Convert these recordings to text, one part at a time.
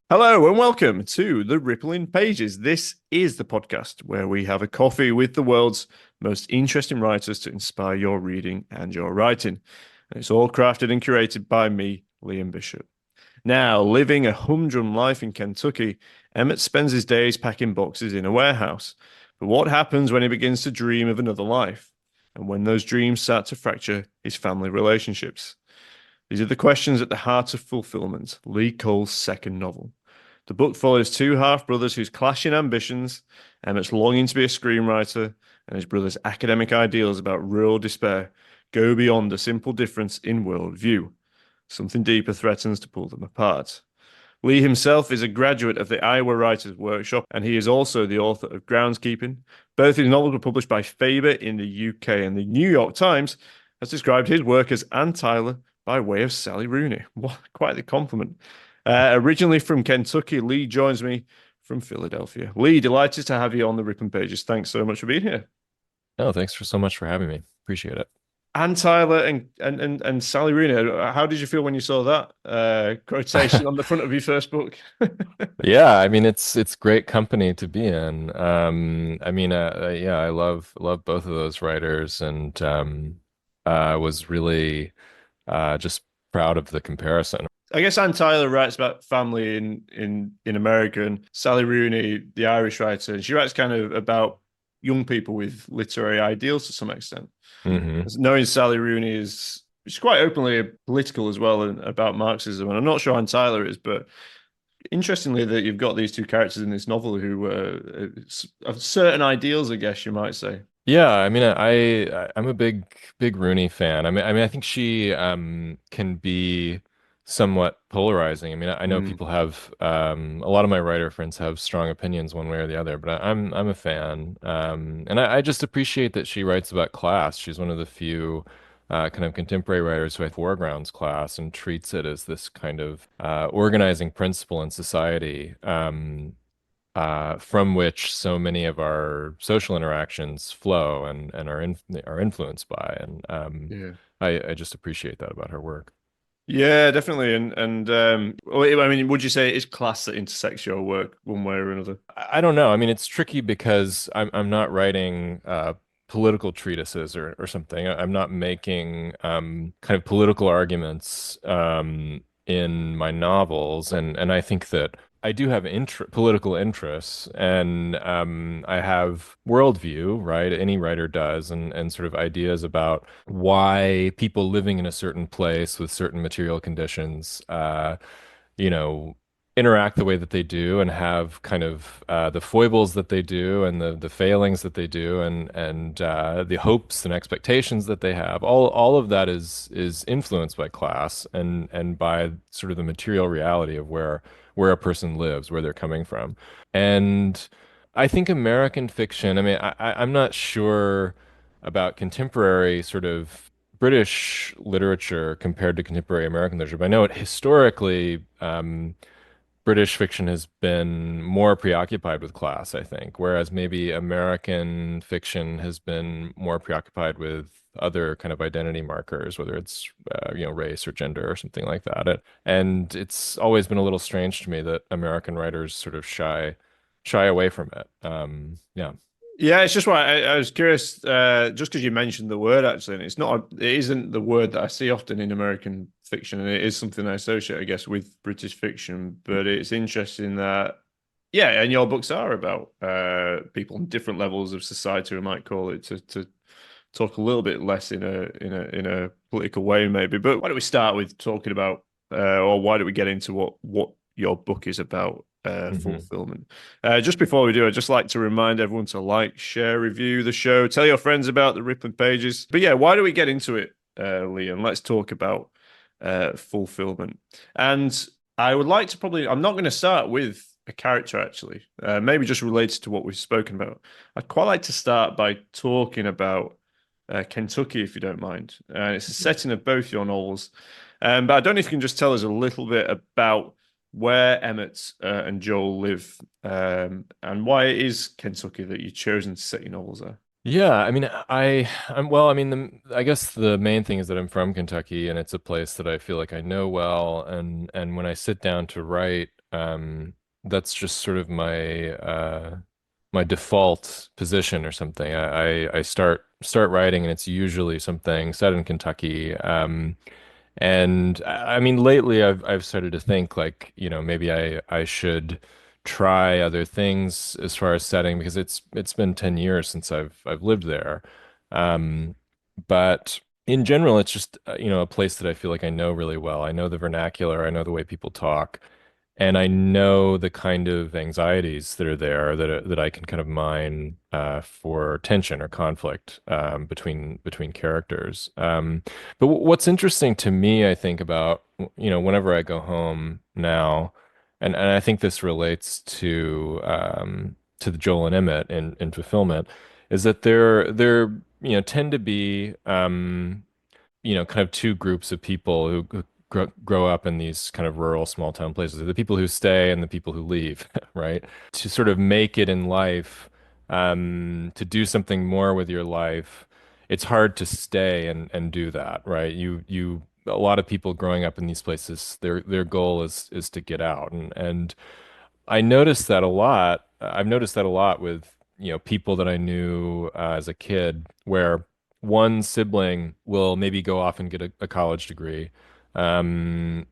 Hello and welcome to the Rippling Pages. This is the podcast where we have a coffee with the world's most interesting writers to inspire your reading and your writing. And it's all crafted and curated by me, Liam Bishop. Now, living a humdrum life in Kentucky, Emmett spends his days packing boxes in a warehouse. But what happens when he begins to dream of another life? And when those dreams start to fracture his family relationships? These are the questions at the heart of Fulfilment, Lee Cole's second novel. The book follows two half-brothers whose clashing ambitions, Emmett's longing to be a screenwriter and his brother's academic ideals about rural despair, go beyond a simple difference in worldview. Something deeper threatens to pull them apart. Lee himself is a graduate of the Iowa Writers Workshop, and he is also the author of Groundskeeping. Both his novels were published by Faber in the UK, and the New York Times has described his work as Ann Tyler by way of Sally Rooney. What quite the compliment. Originally from Kentucky, Lee joins me from Philadelphia. Lee, delighted to have you on the Ripping Pages. Thanks so much for being here. No, thanks for so much for having me. Appreciate it. Ann Tyler and Sally Rooney. How did you feel when you saw that quotation on the front of your first book? Yeah, I mean it's great company to be in. Yeah, I love both of those writers, and was really just proud of the comparison. I guess Ann Tyler writes about family in America, and Sally Rooney, the Irish writer, and she writes kind of about young people with literary ideals to some extent. Hmm. Knowing Sally Rooney is she's quite openly political as well and about Marxism, and I'm not sure Ann Tyler is, but interestingly that you've got these two characters in this novel who have certain ideals, I guess you might say. Yeah, I mean I'm a big Rooney fan. I think she can be somewhat polarizing. I mean, I know Mm, people have a lot of my writer friends have strong opinions one way or the other, but I'm a fan. And I just appreciate that she writes about class. She's one of the few kind of contemporary writers who have foregrounds class and treats it as this kind of organizing principle in society. From which so many of our social interactions flow and are influenced by. And yeah. I just appreciate that about her work. Yeah, definitely. Well, I mean, would you say it is class that intersects your work one way or another? I don't know. I mean, it's tricky because I'm not writing political treatises or something. I'm not making kind of political arguments in my novels, and I think that I do have political interests, and I have worldview, right? Any writer does, and sort of ideas about why people living in a certain place with certain material conditions, you know interact the way that they do and have kind of the foibles that they do and the failings that they do and the hopes and expectations that they have. All of that is influenced by class and by sort of the material reality of where a person lives, where they're coming from. And I think American fiction, I mean, I'm not sure about contemporary sort of British literature compared to contemporary American literature, but I know it historically, British fiction has been more preoccupied with class, I think, whereas maybe American fiction has been more preoccupied with other kind of identity markers, whether it's race or gender or something like that. And it's always been a little strange to me that American writers sort of shy away from it. Yeah. Yeah, it's just why I was curious, just because you mentioned the word actually, and it isn't the word that I see often in American fiction, and it is something I associate, I guess, with British fiction. But it's interesting that, yeah, and your books are about people on different levels of society, we might call it, to talk a little bit less in a political way, maybe. But why don't we start with talking about, or why don't we get into what your book is about? Hmm. Fulfillment. Just before we do, I'd just like to remind everyone to like, share, review the show, tell your friends about the Rippling Pages. But yeah, why don't we get into it, Liam? Let's talk about fulfillment. And I would like to I'm not going to start with a character actually, maybe just related to what we've spoken about. I'd quite like to start by talking about Kentucky, if you don't mind. It's a setting of both your novels. But I don't know if you can just tell us a little bit about where Emmett and Joel live, and why it is Kentucky that you've chosen to set your novels there. Yeah, I mean, I'm well, I mean, I guess the main thing is that I'm from Kentucky and it's a place that I feel like I know well. And when I sit down to write, That's just sort of my default position or something. I start writing and it's usually something set in Kentucky. And I mean, lately I've started to think like, maybe I should try other things as far as setting because it's been 10 years since I've lived there. Um, but in general, it's just a place that I feel like I know really well. I know the vernacular, I know the way people talk. And I know the kind of anxieties that are there that I can kind of mine for tension or conflict between characters. But what's interesting to me, I think about whenever I go home now, and I think this relates to the Joel and Emmett in Fulfillment, is that there tend to be kind of two groups of people who grow up in these kind of rural small town places. The people who stay and the people who leave, right? To sort of make it in life, to do something more with your life, it's hard to stay and do that, right? A lot of people growing up in these places, their goal is to get out. And I noticed that a lot. I've noticed that a lot with, people that I knew as a kid, where one sibling will maybe go off and get a college degree, and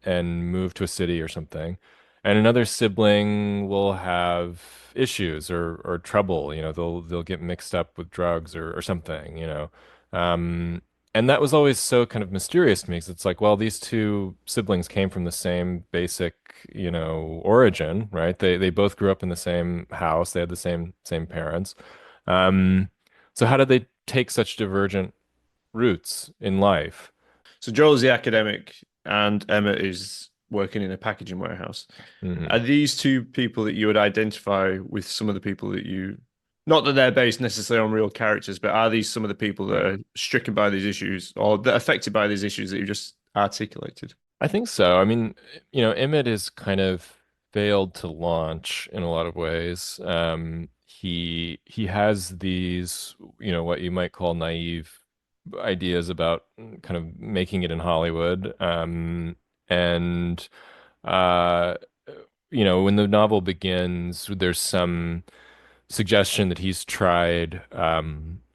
move to a city or something. And another sibling will have issues or trouble, they'll get mixed up with drugs or something. Um, and that was always so kind of mysterious to me because it's like, well, these two siblings came from the same basic, origin, right? They both grew up in the same house. They had the same parents. Um, so how did they take such divergent routes in life? So Joel's the academic, and Emmett is working in a packaging warehouse. Hmm. Are these two people that you would identify with some of the people that not that they're based necessarily on real characters, but are these some of the people that Right. are stricken by these issues or that are affected by these issues that you just articulated? I think so. I mean, Emmett has kind of failed to launch in a lot of ways. He has these, what you might call naive ideas about kind of making it in Hollywood. And uh, when the novel begins, there's some suggestion that he's tried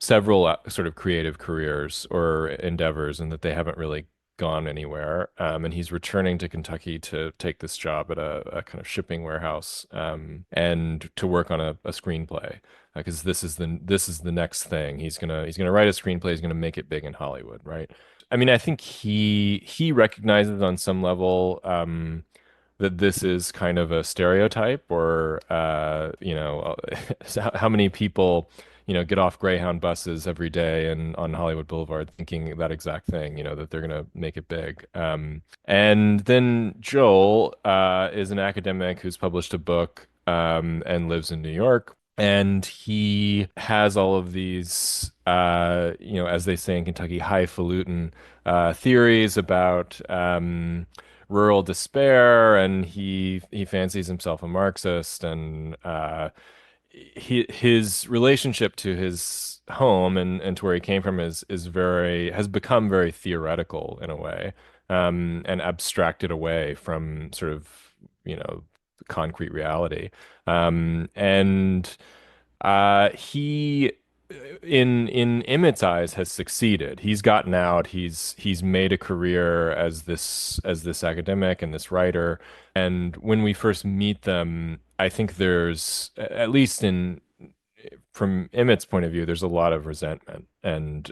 several sort of creative careers or endeavors and that they haven't really gone anywhere. And he's returning to Kentucky to take this job at a kind of shipping warehouse, and to work on a screenplay because this is the next thing. He's gonna write a screenplay. He's gonna make it big in Hollywood, right? I mean, I think he recognizes on some level. That this is kind of a stereotype or how many people get off Greyhound buses every day and on Hollywood Boulevard thinking that exact thing, that they're gonna make it big. And then Joel is an academic who's published a book, and lives in New York. And he has all of these, as they say in Kentucky, highfalutin theories about rural despair, and he fancies himself a Marxist, and his relationship to his home and to where he came from has become very theoretical in a way, and abstracted away from sort of concrete reality, and he in Emmett's eyes has succeeded. He's gotten out. He's made a career as this academic and this writer. And when we first meet them, I think there's at least in from Emmett's point of view, there's a lot of resentment and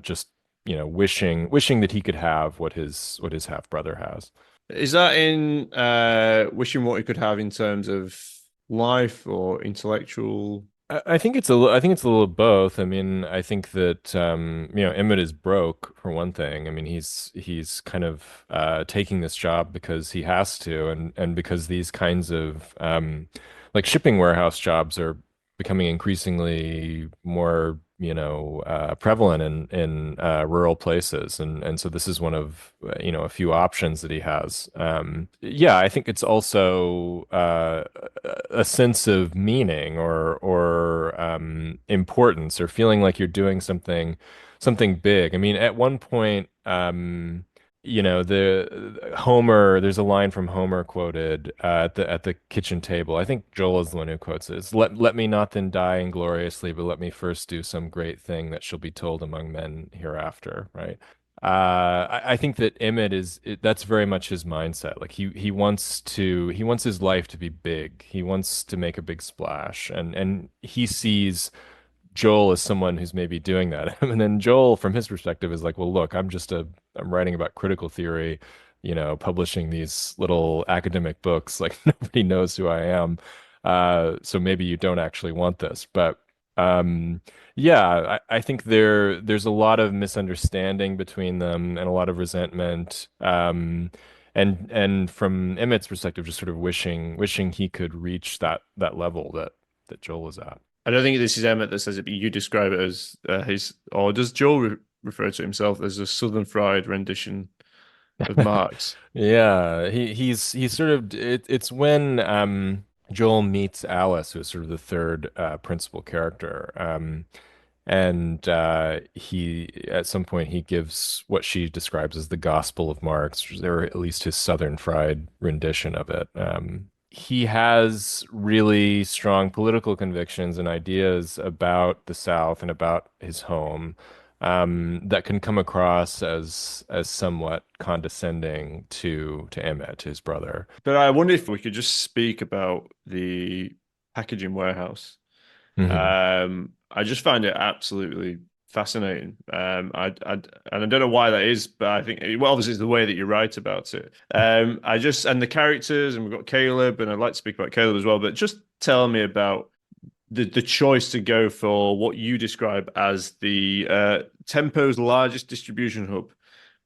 just wishing that he could have what his half brother has. Is that in wishing what he could have in terms of life or intellectual? I think I think it's a little of both. I mean, I think that Emmett is broke for one thing. I mean, he's kind of taking this job because he has to, and because these kinds of like shipping warehouse jobs are becoming increasingly more prevalent in rural places, and so this is one of a few options that he has. Yeah, I think it's also a sense of meaning or importance or feeling like you're doing something big. I mean, at one point, the Homer, there's a line from Homer quoted at the kitchen table. I think Joel is the one who quotes it. It's, let me not then die ingloriously, but let me first do some great thing that shall be told among men hereafter, right? I think that that's very much his mindset. Like he wants his life to be big. He wants to make a big splash, and he sees Joel is someone who's maybe doing that. And then Joel, from his perspective, is like, well, look, I'm writing about critical theory, publishing these little academic books. Like nobody knows who I am. So maybe you don't actually want this. But um, yeah, I think there's a lot of misunderstanding between them and a lot of resentment. And from Emmett's perspective, just sort of wishing he could reach that level that Joel is at. I don't think this is Emmett that says it, but you describe it as his, or does Joel refer to himself as a Southern fried rendition of Marx? Yeah, he's sort of it's when Joel meets Alice, who is sort of the third principal character. And he at some point he gives what she describes as the Gospel of Marx, or at least his Southern fried rendition of it. He has really strong political convictions and ideas about the South and about his home that can come across as somewhat condescending to Emmett, his brother. But I wonder if we could just speak about the packaging warehouse. Hmm. I just find it absolutely fascinating. And I don't know why that is, but I think, well, obviously it's the way that you write about it. And the characters, and we've got Caleb, and I'd like to speak about Caleb as well, but just tell me about the choice to go for what you describe as the Tempo's largest distribution hub,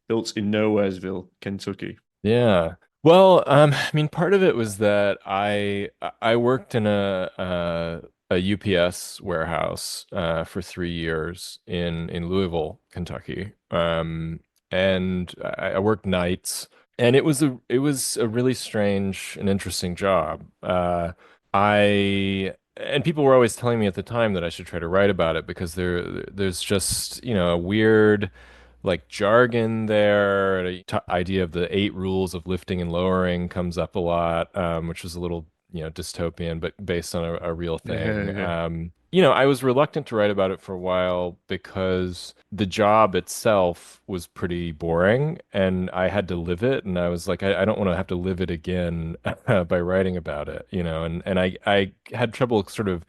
built in Nowheresville, Kentucky. Yeah. Well, I mean, part of it was that I worked in a UPS warehouse for 3 years in Louisville, Kentucky. And I worked nights, and it was a really strange and interesting job. I and people were always telling me at the time that I should try to write about it because there's just, a weird like jargon there. The idea of the 8 rules of lifting and lowering comes up a lot, which was a little, dystopian, but based on a real Yeah, thing. yeah. I was reluctant to write about it for a while because the job itself was pretty boring and I had to live it. And I was like, I don't want to have to live it again by writing about it, and I had trouble sort of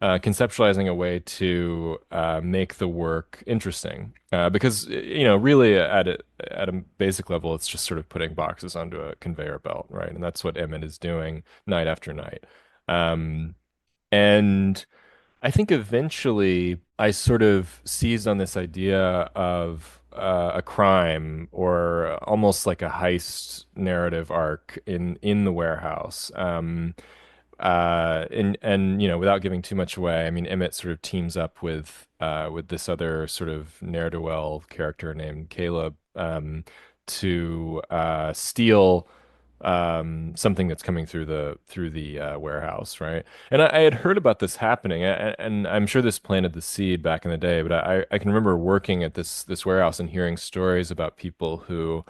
conceptualizing a way to make the work interesting. Because really at a basic level, it's just sort of putting boxes onto a conveyor belt, right? And that's what Emmett is doing night after night. Um, and I think eventually I sort of seized on this idea of a crime or almost like a heist narrative arc in the warehouse. And without giving too much away, I mean, Emmett sort of teams up with this other sort of ne'er-do-well character named Caleb to steal something that's coming through the warehouse, right? And I had heard about this happening, and I'm sure this planted the seed back in the day. But I can remember working at this warehouse and hearing stories about people who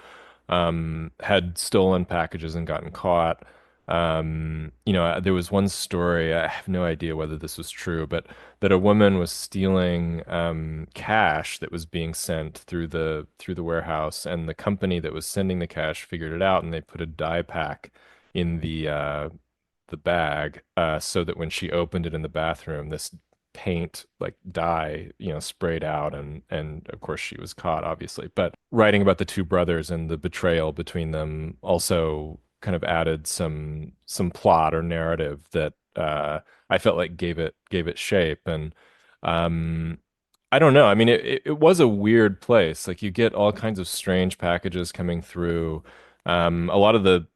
had stolen packages and gotten caught. There was one story, I have no idea whether this was true, but that a woman was stealing cash that was being sent through the warehouse, and the company that was sending the cash figured it out, and they put a dye pack in the bag so that when she opened it in the bathroom, this paint like dye sprayed out, and of course she was caught, obviously. But writing about the two brothers and the betrayal between them also kind of added some plot or narrative that I felt like gave it shape. And um I don't know. I mean, it was a weird place. Like you get all kinds of strange packages coming through. A lot of the,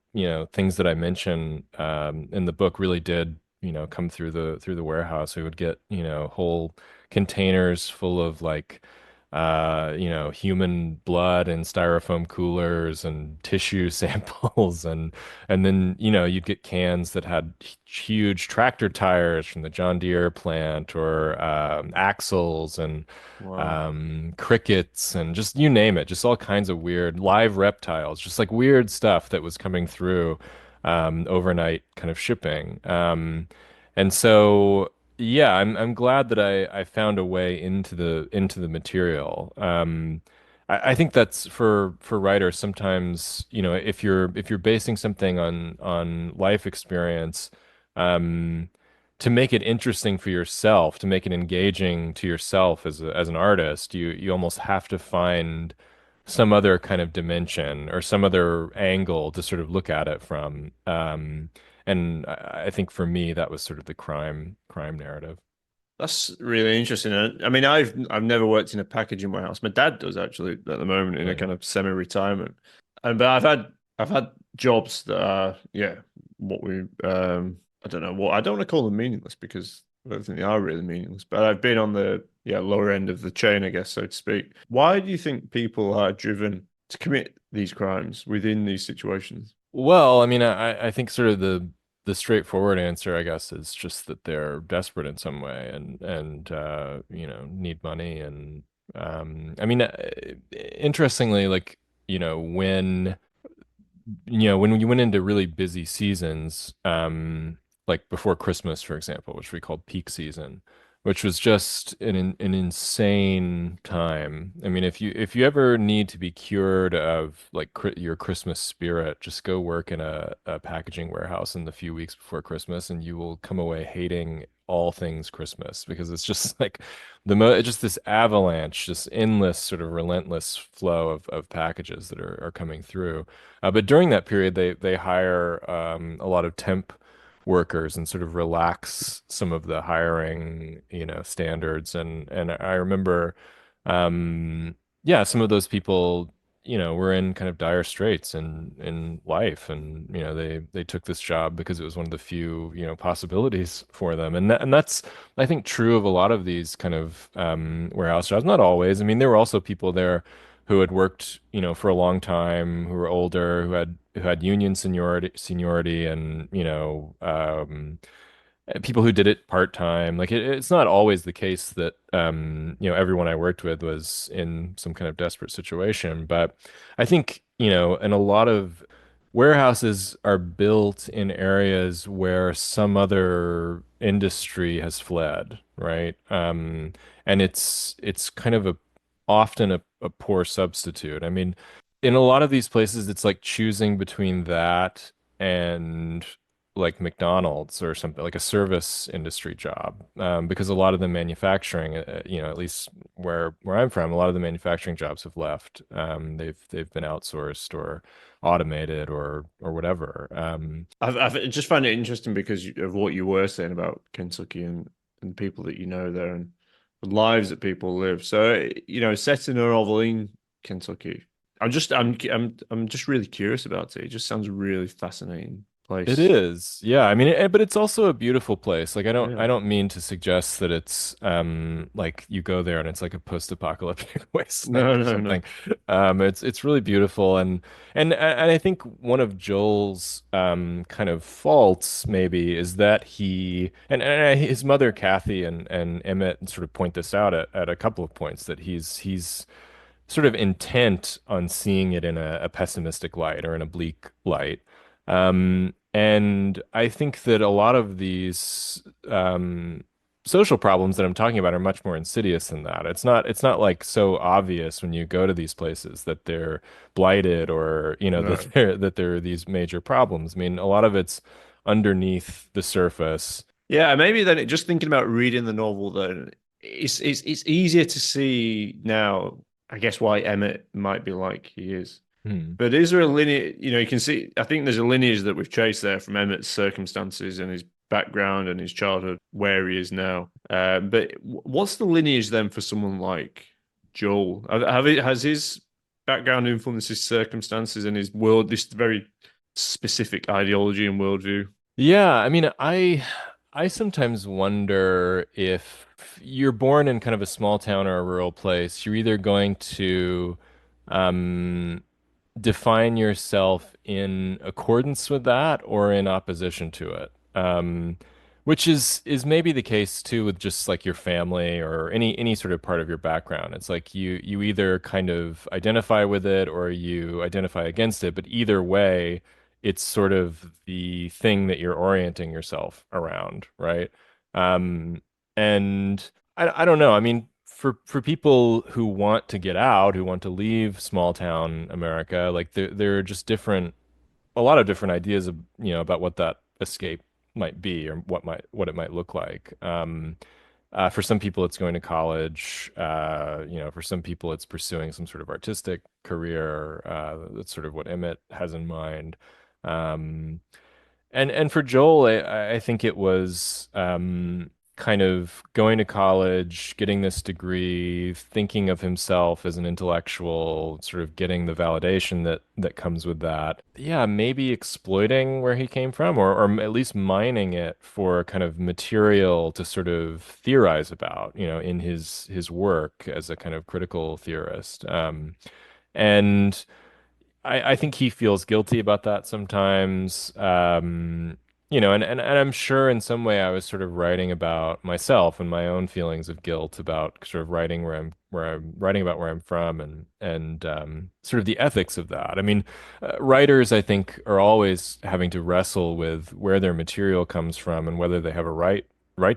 things that I mentioned in the book really did, come through the warehouse. We would get, whole containers full of like human blood and styrofoam coolers and tissue samples and then, you'd get cans that had huge tractor tires from the John Deere plant or axles and Wow. crickets and just you name it, just all kinds of weird live reptiles, just like weird stuff that was coming through overnight kind of shipping. And so yeah, I'm glad that I found a way into the material. I think that's for writers sometimes, if you're basing something on life experience, um, to make it interesting for yourself, to make it engaging to yourself as an artist, you almost have to find some other kind of dimension or some other angle to sort of look at it from. And I think for me, that was sort of the crime narrative. That's really interesting. I mean, I've never worked in a packaging warehouse. My dad does actually at the moment in a Right. kind of semi-retirement. And but I've had jobs that are what we I don't know what I don't want to call them meaningless because I don't think they are really meaningless. But I've been on the lower end of the chain, I guess, so to speak. Why do you think people are driven to commit these crimes within these situations? Well, I mean, I think sort of the straightforward answer, I guess, is just that they're desperate in some way and need money and I mean, interestingly, like, when when you went into really busy seasons, like before Christmas, for example, which we called peak season, which was just an insane time. I mean, if you ever need to be cured of like your Christmas spirit, just go work in a packaging warehouse in the few weeks before Christmas, and you will come away hating all things Christmas because it's just like just this avalanche, this endless sort of relentless flow of packages that are coming through. But during that period, they hire a lot of temp workers and sort of relax some of the hiring, standards. And I remember, um, yeah, some of those people, were in kind of dire straits in life, and they took this job because it was one of the few, possibilities for them. And that's I think true of a lot of these kind of warehouse jobs. Not always. I mean, there were also people there who had worked, for a long time, who were older, who had union seniority, and people who did it part time. Like it's not always the case that everyone I worked with was in some kind of desperate situation, but I think and a lot of warehouses are built in areas where some other industry has fled, right? And it's kind of a often a poor substitute. I mean, in a lot of these places, it's like choosing between that and like McDonald's or something like a service industry job, because a lot of the manufacturing, at least where I'm from, a lot of the manufacturing jobs have left. They've been outsourced or automated or whatever. I've just found it interesting because of what you were saying about Kentucky and people that you know there and the lives that people live. So, setting a novel in Kentucky, I'm just really curious about it. It just sounds a really fascinating It place. is. Yeah, I mean, but it's also a beautiful place. Like I Yeah. don't mean to suggest that it's like you go there and it's like a post-apocalyptic wasteland No, or no, no. something. It's really beautiful and I think one of Joel's kind of faults maybe is that and his mother Kathy and Emmett sort of point this out at a couple of points that he's sort of intent on seeing it in a pessimistic light or in a bleak light. And I think that a lot of these social problems that I'm talking about are much more insidious than that. It's not like so obvious when you go to these places that they're blighted or No. that there are these major problems. I mean, a lot of it's underneath the surface. Yeah, maybe then just thinking about reading the novel, then it's easier to see now, I guess, why Emmett might be like he is. Hmm. But is there a lineage? You can see, I think there's a lineage that we've traced there from Emmett's circumstances and his background and his childhood, where he is now. But what's the lineage then for someone like Joel? Has his background influenced his circumstances and his world, this very specific ideology and worldview? Yeah, I mean, I I sometimes wonder if you're born in kind of a small town or a rural place, you're either going to um, define yourself in accordance with that or in opposition to it. Which is maybe the case too with just like your family or any sort of part of your background. It's like you either kind of identify with it or you identify against it, but either way, it's sort of the thing that you're orienting yourself around, right? Um, and I don't know. I mean, for people who want to get out, who want to leave small town America, like there are just a lot of different ideas of, about what that escape might be or what it might look like. For some people, it's going to college. For some people, it's pursuing some sort of artistic career. That's sort of what Emmett has in mind. Um, and for Joel, I think it was kind of going to college, getting this degree, thinking of himself as an intellectual, sort of getting the validation that comes with that. Yeah, maybe exploiting where he came from, or at least mining it for kind of material to sort of theorize about, in his work as a kind of critical theorist. And I think he feels guilty about that sometimes. And I'm sure in some way I was sort of writing about myself and my own feelings of guilt about sort of writing where I'm writing about where I'm from and sort of the ethics of that. I mean, writers I think are always having to wrestle with where their material comes from and whether they have a right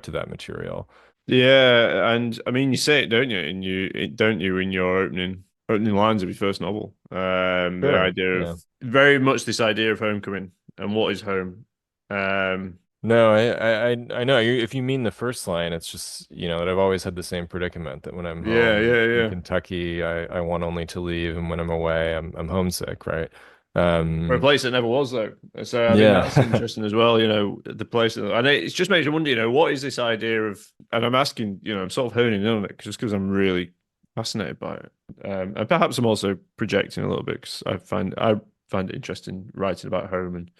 to that material. Yeah, and I mean, you say it, don't you? Don't you in your opening lines of your first novel? The Sure. idea of Yeah. very much this idea of homecoming and what is home. Um, No, I know. If you mean the first line, it's just, that I've always had the same predicament that when I'm yeah, home yeah, in yeah. Kentucky, I want only to leave, and when I'm away, I'm homesick, right? For a Um, place that never was, though. So I think that's yeah, interesting as well. The place, and it just makes you wonder. What is this idea of? And I'm asking. I'm sort of honing in on it just because I'm really fascinated by it, and perhaps I'm also projecting a little bit because I find it interesting writing about home and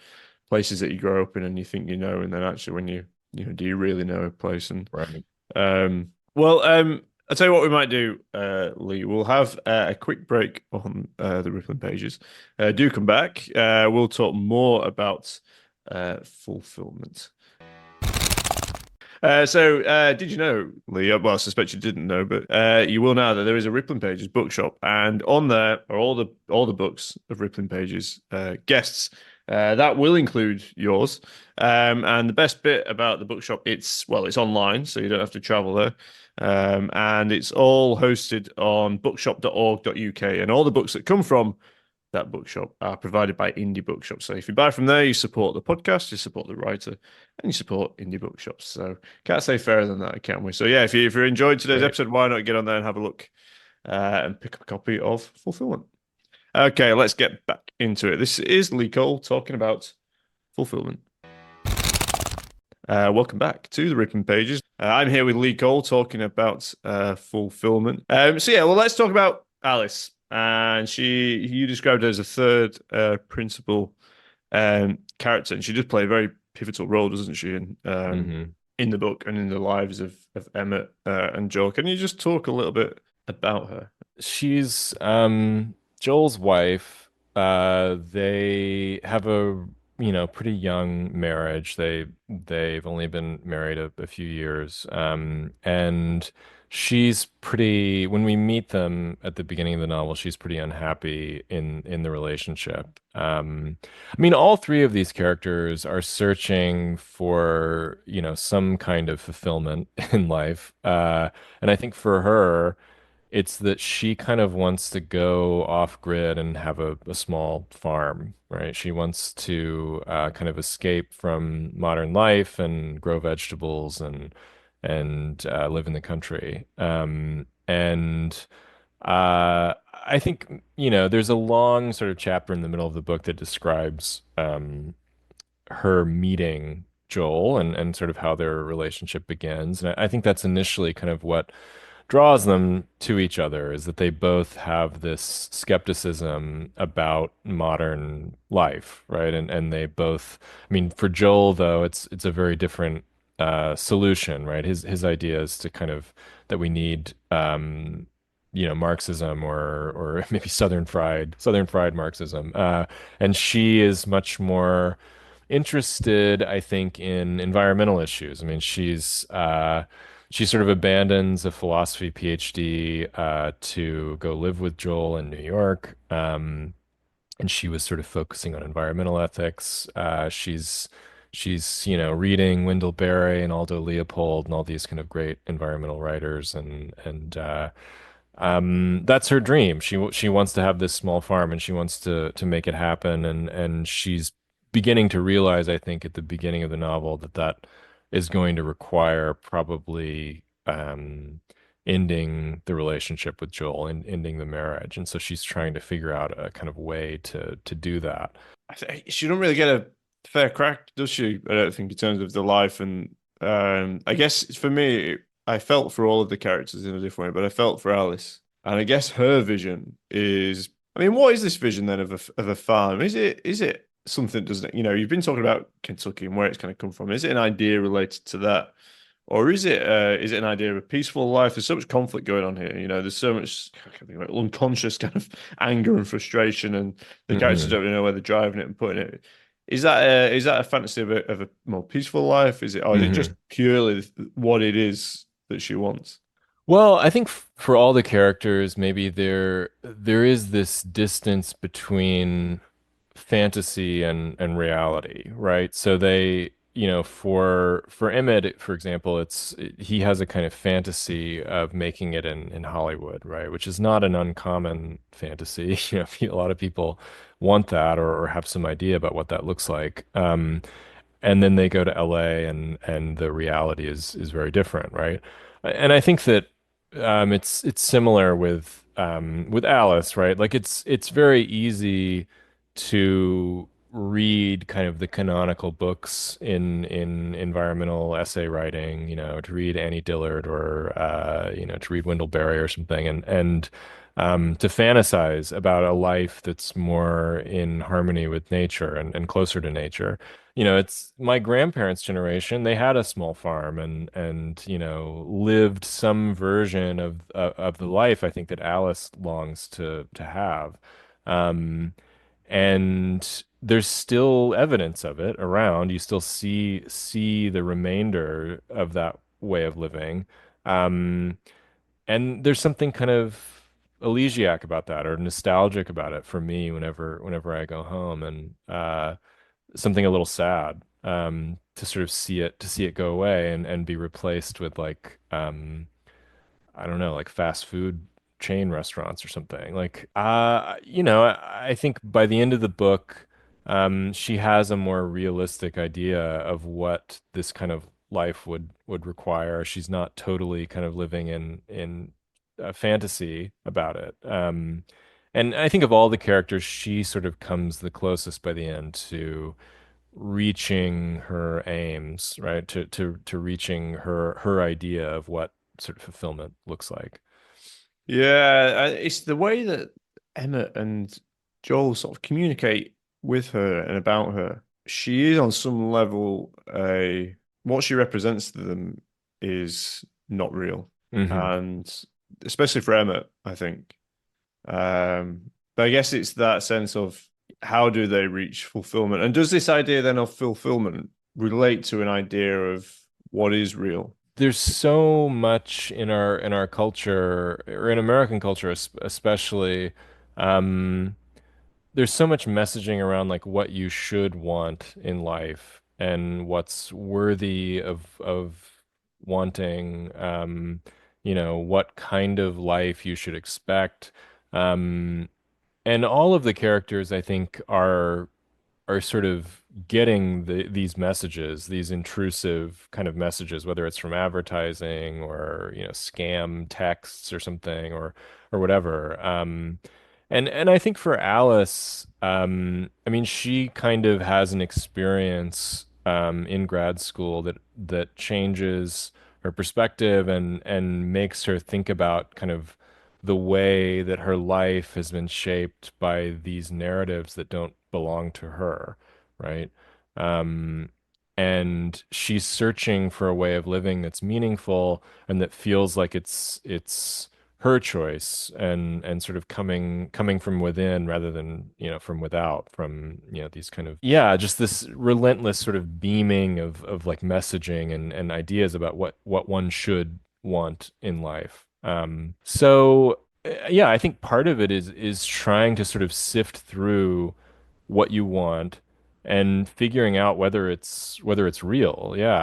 places that you grow up in and you think and then actually when do you really know a place? And right. well, I'll tell you what we might do, Lee. We'll have a quick break on the Rippling Pages. Do come back. We'll talk more about fulfillment. Did you know, Lee? Well, I suspect you didn't know, but you will now that there is a Rippling Pages bookshop, and on there are all the books of Rippling Pages guests. That will include yours. And the best bit about the bookshop, it's online, so you don't have to travel there. And it's all hosted on bookshop.org.uk, and all the books that come from that bookshop are provided by indie bookshops. So if you buy from there, you support the podcast, you support the writer, and you support indie bookshops. So can't say fairer than that, can we? So yeah, if you enjoyed today's Great. episode, why not get on there and have a look and pick up a copy of Fulfillment? Okay, let's get back into it. This is Lee Cole talking about Fulfillment. Welcome back to the Ripping Pages. I'm here with Lee Cole talking about Fulfillment. Well, let's talk about Alice. And you described her as a third principal character, and she does play a very pivotal role, doesn't she, hmm in the book and in the lives of Emmett and Joel. Can you just talk a little bit about her? She's Joel's wife. They have a pretty young marriage. They've only been married a few years. And she's pretty when we meet them at the beginning of the novel, she's pretty unhappy in the relationship. I mean, all three of these characters are searching for, some kind of fulfillment in life. And I think for her, it's that she kind of wants to go off grid and have a small farm, right? She wants to kind of escape from modern life and grow vegetables and live in the country. And I think, there's a long sort of chapter in the middle of the book that describes her meeting Joel and sort of how their relationship begins. And I think that's initially kind of what draws them to each other is that they both have this skepticism about modern life, right? And they both, I mean, for Joel though, it's a very different solution, right? His idea is to kind of that we need Marxism or maybe Southern fried Marxism. And she is much more interested, I think, in environmental issues. I mean, she sort of abandons a philosophy PhD to go live with Joel in New York. And she was sort of focusing on environmental ethics. She's reading Wendell Berry and Aldo Leopold and all these kind of great environmental writers, and that's her dream. She wants to have this small farm and she wants to make it happen, and she's beginning to realize, I think, at the beginning of the novel that is going to require probably ending the relationship with Joel and ending the marriage. And so she's trying to figure out a kind of way to do that. She don't really get a fair crack, does she? I don't think in terms of the life and I guess for me, I felt for all of the characters in a different way, but I felt for Alice, and I guess her vision is. I mean, what is this vision then of a farm? Is it something? Doesn't you've been talking about Kentucky and where it's kind of come from? Is it an idea related to that? Or is it an idea of a peaceful life? There's so much conflict going on here. There's so much I can't think of it, unconscious kind of anger and frustration, and the characters Hmm. don't really know where they're driving it and putting it. Is that a fantasy of a more peaceful life? Or is it just Hmm. purely what it is that she wants? Well, I think for all the characters, maybe there is this distance between fantasy and reality, right? So for Emmett, for example, he has a kind of fantasy of making it in Hollywood, right? Which is not an uncommon fantasy. A lot of people want that or have some idea about what that looks like. And then they go to LA and the reality is very different, right? And I think that it's similar with Alice, right? Like it's very easy to read kind of the canonical books in environmental essay writing, to read Annie Dillard or to read Wendell Berry or something, and to fantasize about a life that's more in harmony with nature and closer to nature. It's my grandparents' generation. They had a small farm and lived some version of the life I think that Alice longs to have. Um, and there's still evidence of it around. You still see the remainder of that way of living. Um, and there's something kind of elegiac about that or nostalgic about it for me whenever I go home, and something a little sad to sort of see it go away and be replaced with like I don't know, like fast food chain restaurants or something. Like I think by the end of the book, she has a more realistic idea of what this kind of life would require. She's not totally kind of living in a fantasy about it. And I think of all the characters, she sort of comes the closest by the end to reaching her aims, right? To reaching her idea of what sort of fulfillment looks like. Yeah, it's the way that Emmett and Joel sort of communicate with her and about her. She is on some level a what she represents to them is not real, Hmm. and especially for Emmett, I think. But I guess it's that sense of how do they reach fulfillment, and does this idea then of fulfillment relate to an idea of what is real? There's so much in our culture, or in American culture especially. Um, there's so much messaging around like what you should want in life and what's worthy of wanting, what kind of life you should expect. Um, and all of the characters, I think, are sort of getting these messages, these intrusive kind of messages, whether it's from advertising or scam texts or something or whatever. And I think for Alice, I mean, she kind of has an experience in grad school that changes her perspective and makes her think about kind of the way that her life has been shaped by these narratives that don't belong to her, right? Um, and she's searching for a way of living that's meaningful and that feels like it's her choice and sort of coming from within rather than from without, from these kind of, yeah, just this relentless sort of beaming of like messaging and ideas about what one should want in life. Yeah, I think part of it is trying to sort of sift through what you want and figuring out whether it's real. Yeah,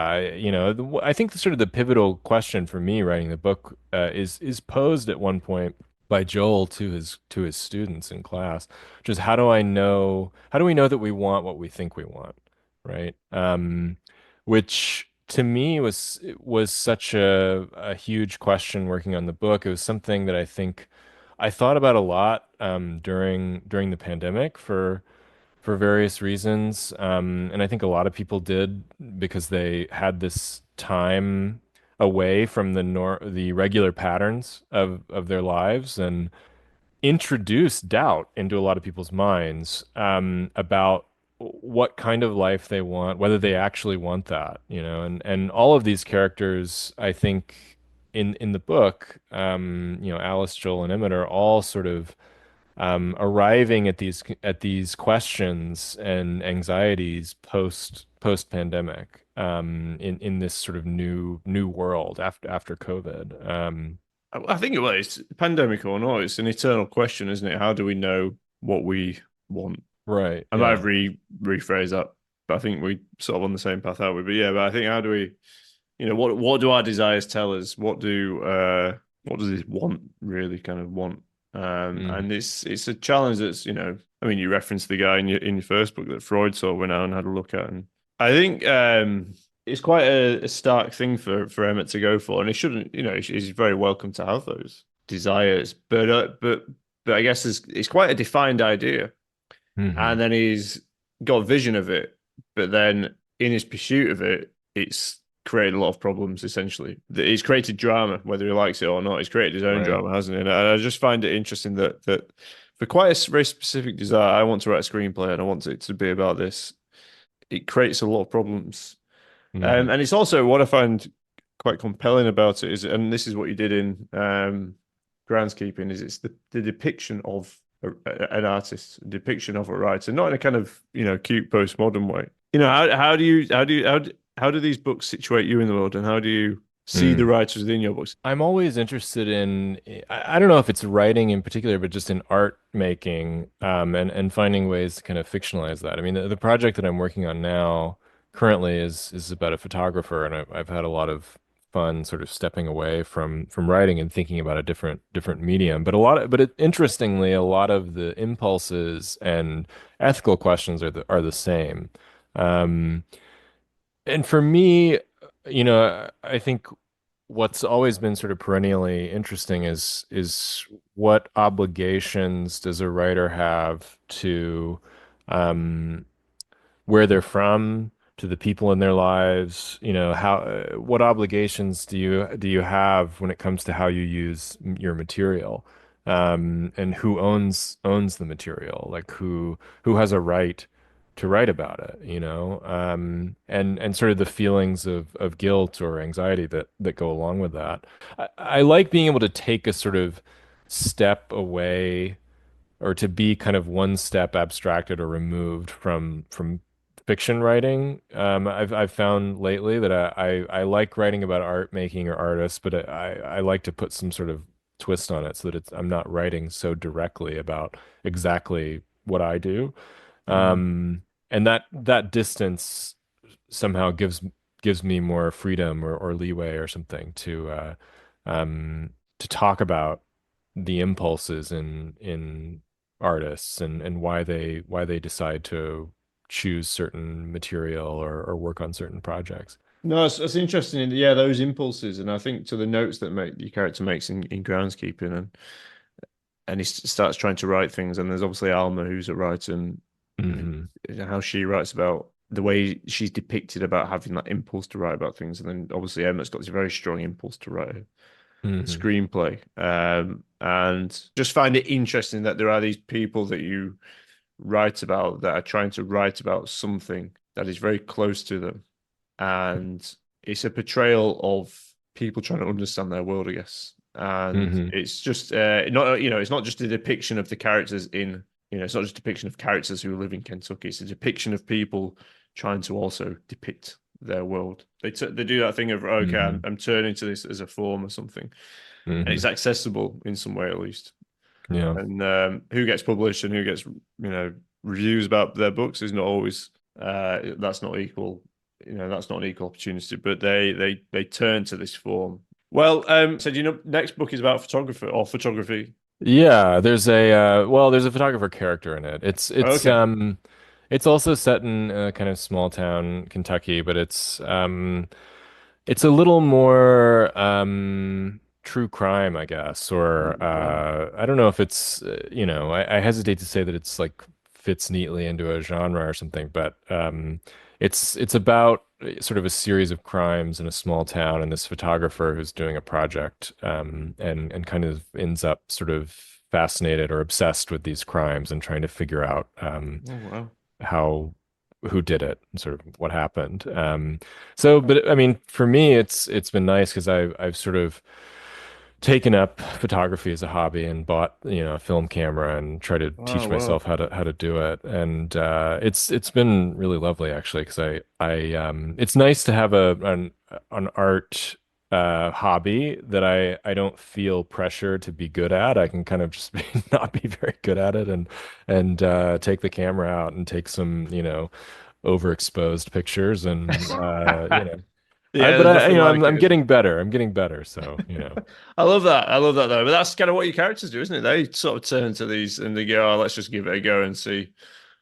I think the sort of the pivotal question for me writing the book is posed at one point by Joel to his students in class, which is how do we know that we want what we think we want, right? Which to me was such a huge question working on the book. It was something that I think I thought about a lot during the pandemic for various reasons. And I think a lot of people did because they had this time away from the regular patterns of their lives and introduced doubt into a lot of people's minds about what kind of life they want, whether they actually want that, and all of these characters, I think, in the book, Alice, Joel, and Emmett are all sort of arriving at these questions and anxieties post pandemic, in this sort of new world after COVID. I think it's pandemic or not, it's an eternal question, isn't it? How do we know what we want? Right. I might have Yeah. rephrased that, but I think we sort of on the same path, are we? But yeah, but I think how do we, what do our desires tell us? What does this want really kind of want? Mm. And it's a challenge that's, I mean, you referenced the guy in your first book that Freud sort of went out and had a look at, and I think it's quite a stark thing for Emmett to go for, and it shouldn't, he's very welcome to have those desires, but I guess it's quite a defined idea, Hmm. and then he's got a vision of it, but then in his pursuit of it, it's created a lot of problems. Essentially, he's created drama, whether he likes it or not. He's created his own Right. drama, hasn't he? And I just find it interesting that for quite a very specific desire, I want to write a screenplay and I want it to be about this. It creates a lot of problems, Hmm. and it's also what I find quite compelling about it is, and this is what you did in Groundskeeping, is it's the depiction of an artist, a depiction of a writer, not in a kind of cute postmodern way. How do these books situate you in the world, and how do you see the writers within your books? I'm always interested in, I don't know if it's writing in particular, but just in art making, and finding ways to kind of fictionalize that. I mean, the project that I'm working on now currently is about a photographer, and I've had a lot of fun sort of stepping away from writing and thinking about a different medium. Interestingly, a lot of the impulses and ethical questions are the same. Um, and for me, I think what's always been sort of perennially interesting is what obligations does a writer have to um, where they're from, to the people in their lives, how what obligations do you have when it comes to how you use your material, and who owns the material, like who has a right to write about it, and sort of the feelings of guilt or anxiety that go along with that. I like being able to take a sort of step away, or to be kind of one step abstracted or removed from fiction writing. I've found lately that I like writing about art making or artists, but I like to put some sort of twist on it so that I'm not writing so directly about exactly what I do. Mm. And that distance somehow gives me more freedom or leeway or something to talk about the impulses in artists and why they decide to choose certain material or work on certain projects. No, it's interesting. Yeah, those impulses, and I think to the notes that make your character makes in groundskeeping, and he starts trying to write things, and there's obviously Alma who's a writer, and Hmm. how she writes about the way she's depicted about having that impulse to write about things, and then obviously Emma's got this very strong impulse to write a Hmm. screenplay, and just find it interesting that there are these people that you write about that are trying to write about something that is very close to them, and it's a portrayal of people trying to understand their world, I guess. And Hmm. it's just not it's not just a depiction of the characters in it's not just a depiction of characters who live in Kentucky. It's a depiction of people trying to also depict their world. They do that thing of okay, Hmm. I'm turning to this as a form or something, and it's Hmm. accessible in some way at least. Yeah. And who gets published and who gets reviews about their books is not always that's not equal. That's not an equal opportunity, but they turn to this form. Well, so next book is about photographer or photography. Yeah, there's a there's a photographer character in it. Okay. It's also set in a kind of small town Kentucky, but it's a little more true crime, I guess, or Ooh, wow. I don't know if it's I hesitate to say that it's like fits neatly into a genre or something, but it's about sort of a series of crimes in a small town, and this photographer who's doing a project and kind of ends up sort of fascinated or obsessed with these crimes and trying to figure out Oh, wow. how who did it and sort of what happened. So, but I mean, for me, it's been nice because I've sort of taken up photography as a hobby and bought a film camera and try to Oh, teach wow. myself how to do it. And it's been really lovely actually because I it's nice to have an art hobby that I don't feel pressure to be good at. I can kind of just not be very good at it and take the camera out and take some overexposed pictures and Yeah, but there's I nothing I'm like I'm it, is getting better. I'm getting better. So, I love that. I love that though. But that's kind of what your characters do, isn't it? They sort of turn to these and they go, "Oh, let's just give it a go and see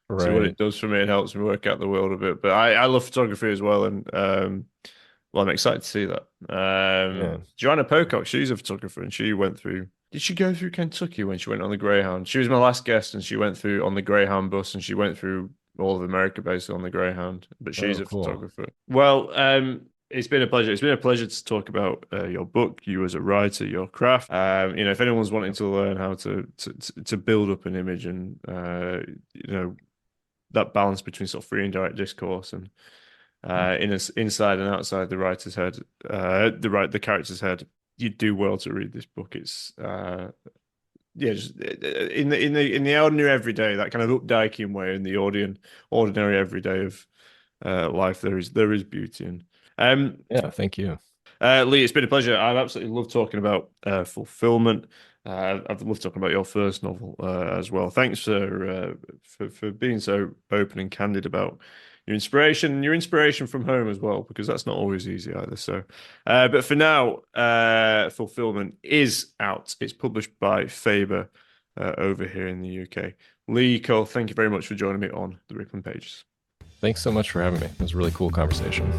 what Right. it does for me. It helps me work out the world a bit." But I love photography as well, and well, I'm excited to see that. Yeah. Joanna Pocock, she's a photographer, and she went through. Did she go through Kentucky when she went on the Greyhound? She was my last guest, and she went through on the Greyhound bus, and she went through all of America basically on the Greyhound. But she's Oh, a cool. photographer. Well, it's been a pleasure. It's been a pleasure to talk about your book, you as a writer, your craft. If anyone's wanting to learn how to build up an image and that balance between sort of free and direct discourse and inside and outside the writer's head, the character's head. You do well to read this book. It's yeah, just in the ordinary everyday, that kind of Updikean way, in the ordinary everyday of life, there is beauty in. Um, Yeah, thank you. Lee, it's been a pleasure. I've absolutely loved talking about fulfillment. I've loved talking about your first novel as well. Thanks for being so open and candid about your inspiration from home as well, because that's not always easy either. So, but for now, Fulfilment is out. It's published by Faber over here in the UK. Lee Cole, thank you very much for joining me on the Rippling Pages. Thanks so much for having me. It was a really cool conversation.